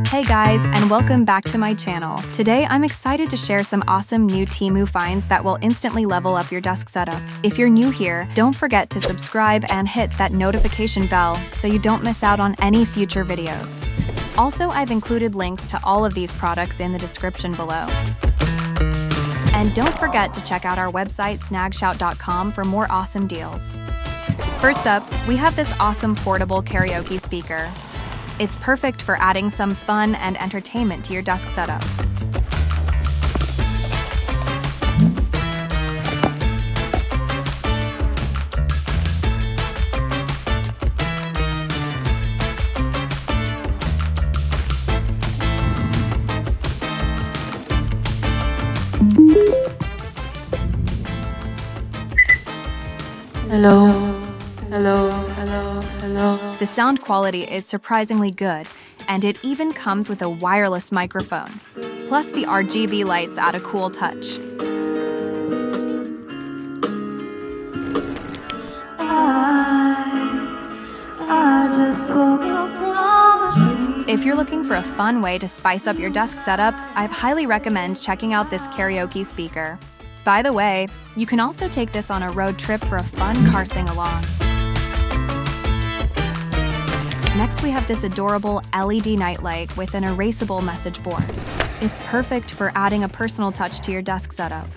Hey guys, and welcome back to my channel. Today I'm excited to share some awesome new Temu finds that will instantly level up your desk setup. If you're new here, don't forget to subscribe and hit that notification bell so you don't miss out on any future videos. Also, I've included links to all of these products in the description below. And don't forget to check out our website snagshout.com for more awesome deals. First up, we have this awesome portable karaoke speaker. It's perfect for adding some fun and entertainment to your desk setup. Hello, hello, hello, hello. The sound quality is surprisingly good, and it even comes with a wireless microphone. Plus, the RGB lights add a cool touch. If you're looking for a fun way to spice up your desk setup, I highly recommend checking out this karaoke speaker. By the way, you can also take this on a road trip for a fun car sing-along. Next, we have this adorable LED nightlight with an erasable message board. It's perfect for adding a personal touch to your desk setup.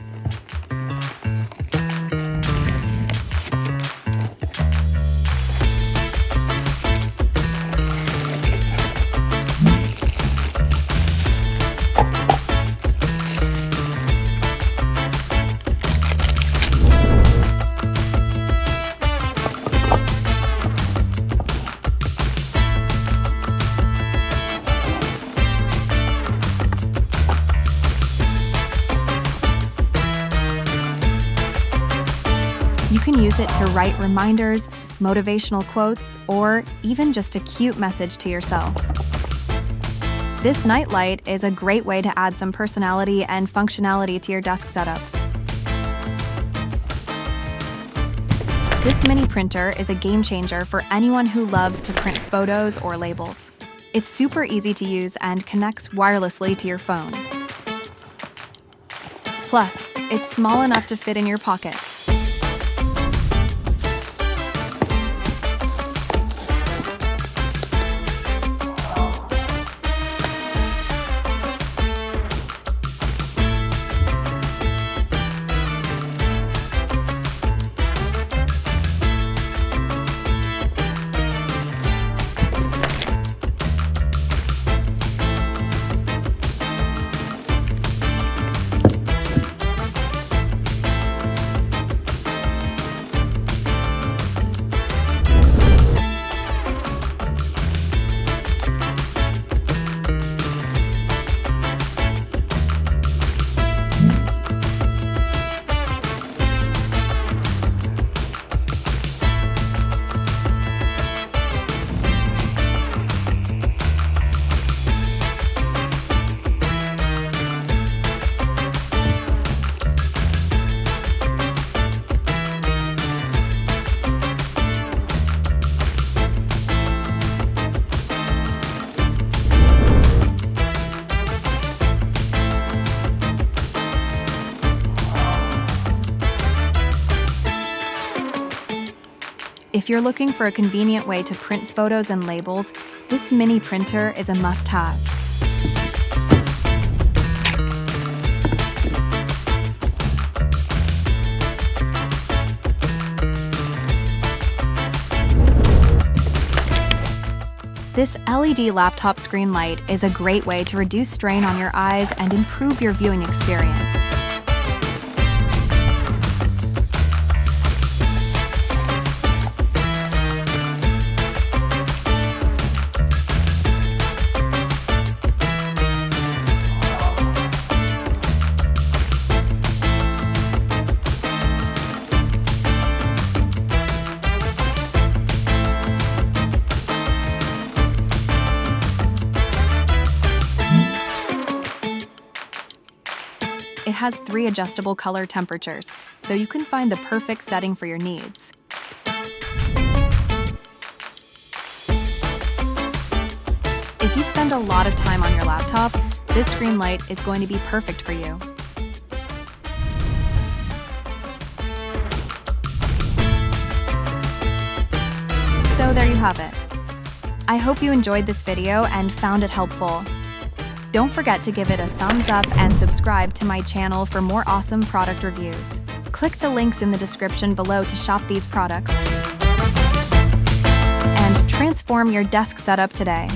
You can use it to write reminders, motivational quotes, or even just a cute message to yourself. This nightlight is a great way to add some personality and functionality to your desk setup. This mini printer is a game changer for anyone who loves to print photos or labels. It's super easy to use and connects wirelessly to your phone. Plus, it's small enough to fit in your pocket. If you're looking for a convenient way to print photos and labels, this mini printer is a must-have. This LED laptop screen light is a great way to reduce strain on your eyes and improve your viewing experience. It has 3 adjustable color temperatures, so you can find the perfect setting for your needs. If you spend a lot of time on your laptop, this screen light is going to be perfect for you. So there you have it. I hope you enjoyed this video and found it helpful. Don't forget to give it a thumbs up and subscribe to my channel for more awesome product reviews. Click the links in the description below to shop these products and transform your desk setup today.